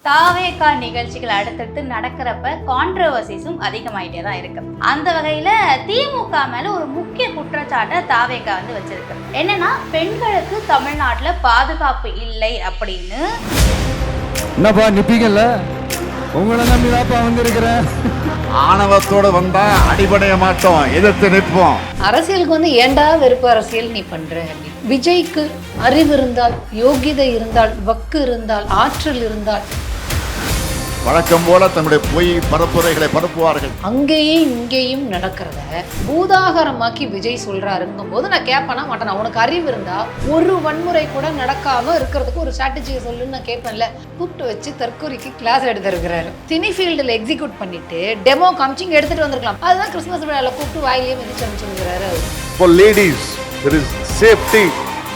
தாவேகா நிகழ்ச்சிகள் அடுத்தடுத்து நடக்கிறப்ப கான்ட்ரவர்சிஸும் அதிகமாயிட்டே தான் இருக்கு. அந்த வகையில திமுக மேல ஒரு முக்கிய குற்றச்சாட்டை தாவேகா வச்சிருக்கு. என்னன்னா, பெண்களுக்கு தமிழ்நாட்டுல பாதுகாப்பு இல்லை அப்படின்னு. என்னப்பா நிப்பீங்கல்ல, உங்களை நம்பிதாப்பா வந்திருக்கிறேன். ஆணவத்தோட வந்தா அடிபடைய மாட்டோம், எதிர்த்து நிற்போம். அரசியலுக்கு ஏண்டா வெறுப்பு அரசியல் நீ பண்ற அப்படின்னு. விஜய்க்கு அறிவு இருந்தால், யோகிதை இருந்தால், வக்கு இருந்தால், ஆற்றல் இருந்தால் வழக்கம் போல தன்னுடைய பொய் பரப்புரைகளை பரப்புவார்கள். அங்கேயும் இங்கேயும் நடக்கிறத பூதாகரமாக்கி விஜய் சொல்றாருங்கும் போது நான் கேட்பேனா மாட்டேன். உனக்கு அறிவு இருந்தா ஒரு வன்முறை கூட நடக்காம இருக்கிறதுக்கு ஒரு ஸ்ட்ராட்டஜியை சொல்லுன்னு நான் கேட்பேன்ல. கூப்பிட்டு வச்சு தற்கொலைக்கு கிளாஸ் எடுத்திருக்கிறாரு. சினி ஃபீல்டில் எக்ஸிக்யூட் பண்ணிட்டு டெமோ காமிச்சிங்க எடுத்துட்டு வந்திருக்கலாம். அதுதான் கிறிஸ்மஸ் விழாவில் கூப்பிட்டு வாயிலேயே மிதிச்சு அமைச்சிருக்கிறாரு. For ladies, there is safety.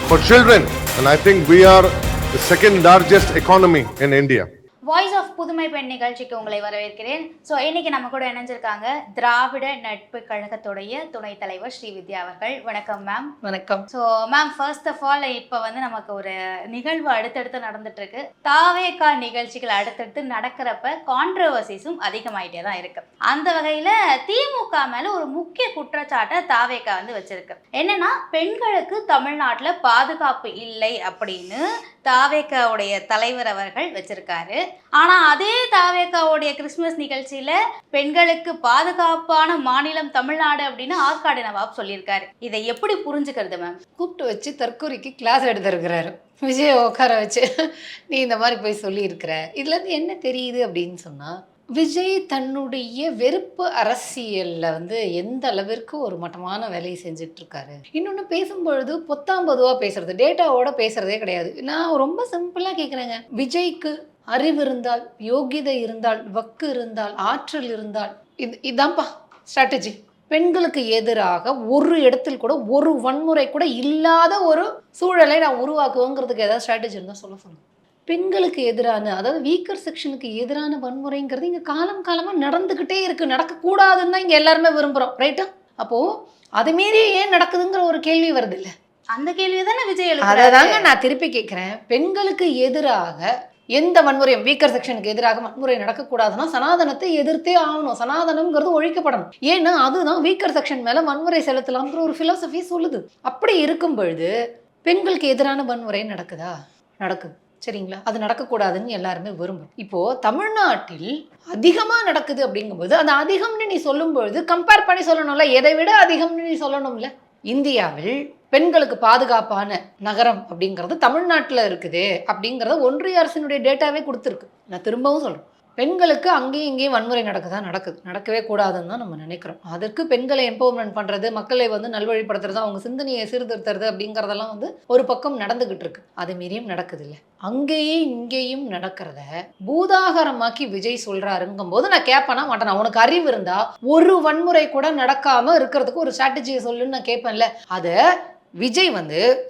For children, and I think we are the second largest economy in India. Voice of புதுமை பெண் நிகழ்ச்சிக்கு உங்களை வரவேற்கிறேன். ஸோ இன்னைக்கு நம்ம கூட இணைஞ்சிருக்காங்க திராவிட நட்பு கழகத்துடைய துணைத் தலைவர் ஸ்ரீ வித்யா அவர்கள். வணக்கம் மேம். வணக்கம். So ma'am, first of all இப்போ நமக்கு ஒரு நிகழ்வு அடுத்தடுத்து நடந்துட்டு இருக்கு. தாவேகா நிகழ்ச்சிகள் அடுத்தடுத்து நடக்கிறப்ப கான்ட்ரவர்சிஸும் அதிகமாயிட்டே தான் இருக்கு. அந்த வகையில திமுக மேல ஒரு முக்கிய குற்றச்சாட்டை தாவேகா வச்சிருக்கு. என்னன்னா, பெண்களுக்கு தமிழ்நாட்டுல பாதுகாப்பு இல்லை அப்படின்னு தாவேகாவுடைய தலைவர் அவர்கள் வச்சிருக்காரு. ஆனா அதே தாவேகாவுடைய கிறிஸ்துமஸ் நிகழ்ச்சியில பெண்களுக்கு பாதுகாப்பான மாநிலம் தமிழ்நாடு அப்படின்னு ஆற்காடு நவாப் சொல்லியிருக்காரு. இதை எப்படி புரிஞ்சுக்கிறது மேம்? கூப்பிட்டு வச்சு தற்கொலைக்கு கிளாஸ் எடுத்திருக்கிறாரு. விஜய் உட்கார வச்சு நீ இந்த மாதிரி போய் சொல்லியிருக்கிற. இதுலேருந்து என்ன தெரியுது அப்படின்னு சொன்னால், விஜய் தன்னுடைய வெறுப்பு அரசியலில் எந்த அளவிற்கு ஒரு மட்டமான வேலையை செஞ்சிட்ருக்காரு. இன்னொன்று, பேசும்பொழுது பொத்தாம்பதுவாக பேசுறது, டேட்டாவோட பேசுகிறதே கிடையாது. நான் ரொம்ப சிம்பிளாக கேட்குறேங்க. விஜய்க்கு அறிவு இருந்தால், யோகிதை இருந்தால், வக்கு இருந்தால், ஆற்றல் இருந்தால், இதான்ப்பா ஸ்ட்ராட்டஜி. பெண்களுக்கு எதிராக ஒரு இடத்தில் கூட ஒரு வன்முறை கூட இல்லாத ஒரு சூழலை நான் உருவாக்குவோங்கிறதுக்கு ஏதாவது ஸ்ட்ராட்டஜி இருந்தால் சொல்லுங்கள். பெண்களுக்கு எதிரான, அதாவது வீக்கர் செக்ஷனுக்கு எதிரான வன்முறைங்கிறது இங்கே காலமாக நடந்துக்கிட்டே இருக்குது. நடக்கக்கூடாதுன்னு தான் இங்கே எல்லாருமே விரும்புகிறோம், ரைட்டா? அப்போது அதை மீறி ஏன் நடக்குதுங்கிற ஒரு கேள்வி வருது இல்லை? அந்த கேள்வி தானே விஜய். அதை தாங்க நான் திருப்பி கேட்குறேன். பெண்களுக்கு எதிராக எந்த வன்முறையும், வீக்கர் செக்ஷனுக்கு எதிராக வன்முறை நடக்கக்கூடாதுன்னா சனாதனத்தை எதிர்த்தே ஆகணும். சனாதனம்ங்கிறது ஒழிக்கப்படணும். ஏன்னா அதுதான் வீக்கர் செக்ஷன் மேலே வன்முறை செலுத்தலாம்ங்கிற ஒரு ஃபிலாசபி சொல்லுது. அப்படி இருக்கும் பொழுது பெண்களுக்கு எதிரான வன்முறை நடக்குதா? நடக்குது, சரிங்களா? அது நடக்கக்கூடாதுன்னு எல்லாருமே விரும்பும். இப்போது தமிழ்நாட்டில் அதிகமாக நடக்குது அப்படிங்கும்போது அந்த அதிகம்னு நீ சொல்லும்பொழுது கம்பேர் பண்ணி சொல்லணும்ல. எதை விட அதிகம்னு நீ சொல்லணும்ல. இந்தியாவில் பெண்களுக்கு பாதுகாப்பான நகரம் அப்படிங்கிறது தமிழ்நாட்டில் இருக்குது அப்படிங்கிறத ஒன்றிய அரசினுடைய டேட்டாவே கொடுத்துருக்கு. நான் திரும்பவும் சொல்கிறேன், பெண்களுக்கு அங்கேயும் இங்கேயும் வன்முறை நடக்கவே கூடாதுன்னு தான் நம்ம நினைக்கிறோம். அதற்கு பெண்களை எம்பவர்மெண்ட் பண்ணுறது, மக்களை நல்வழிப்படுத்துறது, அவங்க சிந்தனையை சீர்திருத்துறது அப்படிங்கிறதெல்லாம் ஒரு பக்கம் நடந்துகிட்டு இருக்கு. அது மீறியும் நடக்குது இல்லை. அங்கேயும் இங்கேயும் நடக்கிறத பூதாகரமாக்கி விஜய் சொல்றாருங்கும் போது நான் கேட்பேனா மாட்டேன். உனக்கு அறிவு இருந்தா ஒரு வன்முறை கூட நடக்காம இருக்கிறதுக்கு ஒரு ஸ்ட்ராட்டஜியை சொல்லுன்னு நான் கேட்பேன்ல. அதை விஜய்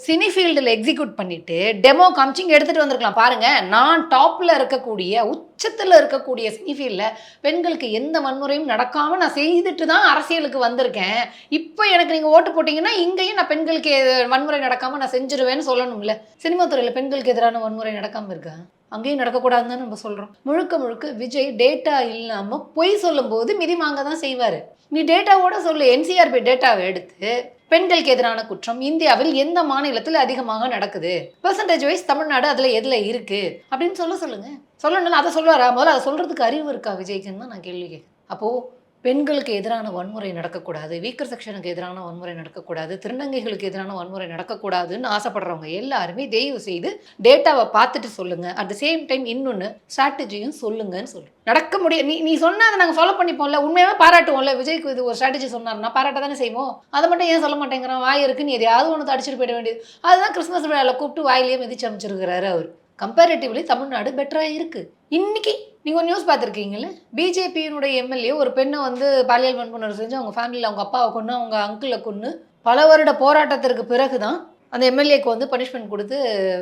சினி ஃபீல்டில் எக்ஸிக்யூட் பண்ணிட்டு டெமோ காமிச்சிங்க எடுத்துட்டு வந்திருக்கலாம். பாருங்க, நான் டாப்ல இருக்கக்கூடிய, உச்சத்தில் இருக்கக்கூடிய சினி ஃபீல்டில் பெண்களுக்கு எந்த வன்முறையும் நடக்காம நான் செய்துட்டு தான் அரசியலுக்கு வந்திருக்கேன். இப்போ எனக்கு நீங்க ஓட்டு போட்டீங்கன்னா இங்கேயும் நான் பெண்களுக்கு வன்முறை நடக்காம நான் செஞ்சிருவேன்னு சொல்லணும்ல. சினிமா துறையில் பெண்களுக்கு எதிரான வன்முறை நடக்காம இருக்கா? அங்கேயும் நடக்கக்கூடாதுன்னு தான் நம்ம சொல்றோம். முழுக்க விஜய் டேட்டா இல்லாம பொய் சொல்லும் போது மிதி வாங்க தான் செய்வாரு. நீ டேட்டாவோட சொல்லு. NCRB டேட்டாவை எடுத்து பெண்களுக்கு எதிரான குற்றம் இந்தியாவில் எந்த மாநிலத்தில் அதிகமாக நடக்குது, பெர்சன்டேஜ் வைஸ் தமிழ்நாடு எதில் இருக்கு அப்படின்னு சொல்லுங்க. சொல்லணும்னா அதை சொல்லுவாரா? முதல்ல அதை சொல்றதுக்கு அறிவு இருக்கா விஜய்க்குன்னு தான் நான் கேள்வி கேட்குறேன். அப்போது பெண்களுக்கு எதிரான வன்முறை நடக்கக்கூடாது, வீக்கர் செக்ஷனுக்கு எதிரான வன்முறை நடக்கக்கூடாது, திருநங்கைகளுக்கு எதிரான வன்முறை நடக்கக்கூடாதுன்னு ஆசைப்படுறவங்க எல்லாருமே தயவு செய்து டேட்டாவை பார்த்துட்டு சொல்லுங்க. அட் த சேம் டைம் இன்னொன்று ஸ்ட்ராட்டஜியும் சொல்லுங்கன்னு சொல்லுங்க. நடக்க முடியும். நீ சொன்னால் அதை நாங்கள் ஃபாலோ பண்ணிப்போம்ல, உண்மையாகவே பாராட்டுவோம்ல. விஜய்க்கு இது ஒரு ஸ்ட்ராட்டஜி சொன்னார்னா பாராட்ட தானே செய்வோம். அதை மட்டும் ஏன் சொல்ல மாட்டேங்கிறான்? வாய் இருக்குன்னு எதையாவது ஒன்று அடிச்சுட்டு போயிட வேண்டியது. அதுதான் கிறிஸ்மஸ் விழாவில் கூப்பிட்டு வாயிலேயே மிதிச்சு அமைச்சிருக்கிறாரு அவர். கம்பேரிட்டிவ்லி தமிழ்நாடு பெட்டராக இருக்குது. இன்னைக்கு நீங்கள் ஒரு நியூஸ் பார்த்துருக்கீங்களே, பிஜேபியினுடைய எம்எல்ஏ ஒரு பெண்ணை பாலியல் வன்முறை செஞ்சு அவங்க ஃபேமிலியில் அவங்க அப்பாவை கொன்று, அவங்க அங்கிளை கொன்று, பல வருட போராட்டத்திற்கு பிறகு தான் அந்த எம்எல்ஏக்கு பனிஷ்மெண்ட் கொடுத்து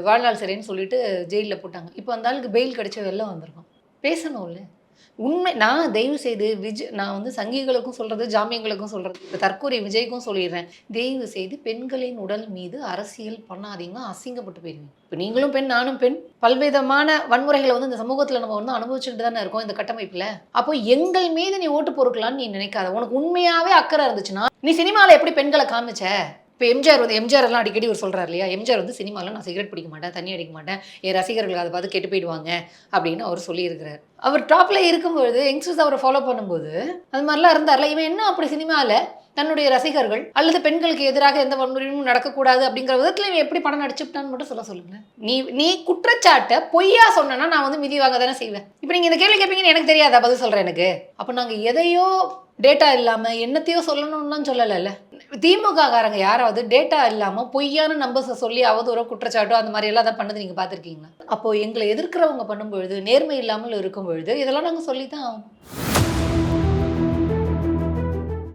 வாழ்நாள் சிறைன்னு சொல்லிட்டு ஜெயிலில் போட்டாங்க. இப்போ அந்த ஆளுக்கு பெயில் கிடைச்ச வெளில வந்திருக்கோம். பேசணும்ல. உண்மை நான் தயவு செய்து நான் வந்து சங்கிகளுக்கும் சொல்றது, ஜாமியங்களுக்கும் சொல்றது, தற்கூரி விஜய்க்கும் சொல்லிடுறேன், தயவு செய்து பெண்களின் உடல் மீது அரசியல் பண்ணாதீங்க, அசிங்கப்பட்டு போயிருவீங்க. இப்போ நீங்களும் பெண், நானும் பெண், பல்விதமான வன்முறைகளை வந்து இந்த சமூகத்தில் நம்ம வந்து அனுபவிச்சுட்டு தானே இருக்கோம் இந்த கட்டமைப்பில். அப்போ எங்கள் மீது நீ ஓட்டு பொறுக்கலான்னு நீ நினைக்காத. உனக்கு உண்மையாகவே அக்கறை இருந்துச்சுன்னா நீ சினிமாவில் எப்படி பெண்களை காமிச்ச? இப்போ எம்ஜிஆர் எல்லாம் அடிக்கடி ஒரு சொல்கிறார் இல்லையா, எம்ஜிஆர் வந்து சினிமாவில் நான் சிகரெட் பிடிக்க மாட்டேன், தண்ணி அடிக்க மாட்டேன், என் ரசிகர்கள் அதை பார்த்து கெட்டு போயிடுவாங்க அப்படின்னு அவர் சொல்லியிருக்கிறார். அவர் டாப்பில் இருக்கும்போது யங்ஸ்டர்ஸ் அவரை ஃபாலோ பண்ணும்போது அது மாதிரிலாம் இருந்தார்ல. இவன் என்ன அப்படி சினிமாவில் தன்னுடைய ரசிகர்கள் அல்லது பெண்களுக்கு எதிராக எந்த வன்முறையும் நடக்கக்கூடாது அப்படிங்கிற விதத்தில் இவன் எப்படி படம் நடிச்சுட்டான்னு மட்டும் சொல்லுங்க. நீ குற்றச்சாட்டை பொய்யா சொன்னா நான் வந்து மிதி வாங்க தானே செய்வேன். இப்போ நீங்கள் இந்த கேள்வி கேட்பீங்கன்னு எனக்கு தெரியாதா பதில் சொல்கிறேன் எனக்கு. அப்போ நாங்கள் எதையோ டேட்டா இல்லாமல் என்னத்தையோ சொல்லணும்லாம் சொல்லலைல்ல. திமுக காரங்க யாராவது டேட்டா இல்லாமல் பொய்யான நம்பர்ஸை சொல்லி அவதூறோ குற்றச்சாட்டோ அந்த மாதிரி எல்லாம் அதை பண்ணது நீங்கள் பார்த்துருக்கீங்களா? அப்போது எங்களை எதிர்க்கிறவங்க பண்ணும்பொழுது, நேர்மை இல்லாமல் இருக்கும் பொழுது இதெல்லாம் நாங்கள் சொல்லி தான் ஆகும்.